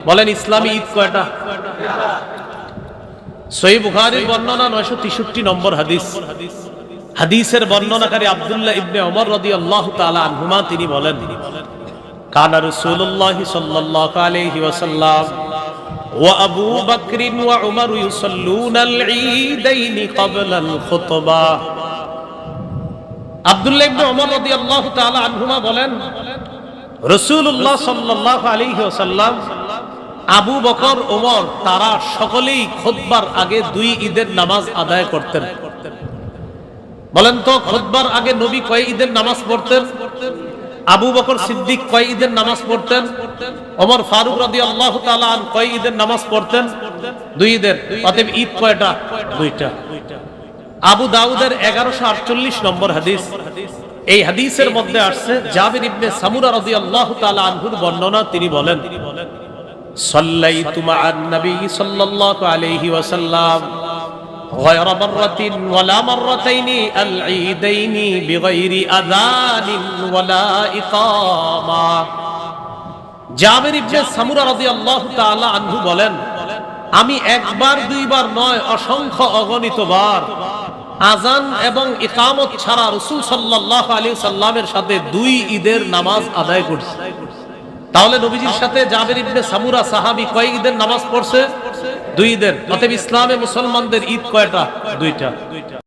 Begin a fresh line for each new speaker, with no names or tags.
বলেন ইসলামী ঈদ কয়টা? সহিহ বুখারীর বর্ণনা 963 নম্বর হাদিস। হাদিসের বর্ণনাকারী আব্দুল্লাহ ইবনে ওমর রাদিয়াল্লাহু তাআলা আনহুমা তিনি বলেন, কানা রাসূলুল্লাহ সাল্লাল্লাহু আলাইহি ওয়াসাল্লাম ওয়া আবু বকর ওয়া উমর ইউসাল্লুনাল ঈদাইন ক্বাবলাল খুতবাহ। আব্দুল্লাহ ইবনে ওমর রাদিয়াল্লাহু তাআলা আনহুমা বলেন, রাসূলুল্লাহ সাল্লাল্লাহু আলাইহি ওয়াসাল্লাম, আবু বকর, ওমর তারা সকলেই খুতবার আগে দুই ঈদের নামাজ আদায় করতেন। বলেন তো খুতবার আগে নবী কয় ঈদের নামাজ পড়তেন? আবু বকর সিদ্দিক কয় ঈদের নামাজ পড়তেন? ওমর ফারুক রাদিয়াল্লাহু তাআলা আন কয় ঈদের নামাজ পড়তেন? দুই ঈদের। অতএব ঈদ কয়টা? দুইটা। আবু দাউদের 1148 নম্বর হাদিস। এই হাদিসের মধ্যে আসছে জাবির ইবনে সামুরা রাদিয়াল্লাহু তাআলা আনহুর বর্ণনা। তিনি বলেন, সাল্লাইতু মা'আন নবী সাল্লাল্লাহু আলাইহি ওয়াসাল্লাম গায়রা মাররাতিন ওয়ালা মাররাতাইনি আল ঈদাইনি বিগাইরি আযানিন ওয়ালা ইকামা। জাবির ইবনে সামুরা রাদিয়াল্লাহু তাআলা আনহু বলেন, আমি একবার দুইবার নয় অসংখ্য অগণিত বার আযান এবং ইকামত ছাড়া রাসূল সাল্লাল্লাহু আলাইহি সাল্লামের সাথে দুই ঈদের নামাজ আদায় করছি। তাহলে নবীজির সাথে জাবির ইবনে সামুরা সাহাবী কয় ঈদের নামাজ পড়ছে? দুই ঈদের। অতএব ইসলামে মুসলমানদের ঈদ কয়টা? দুইটা।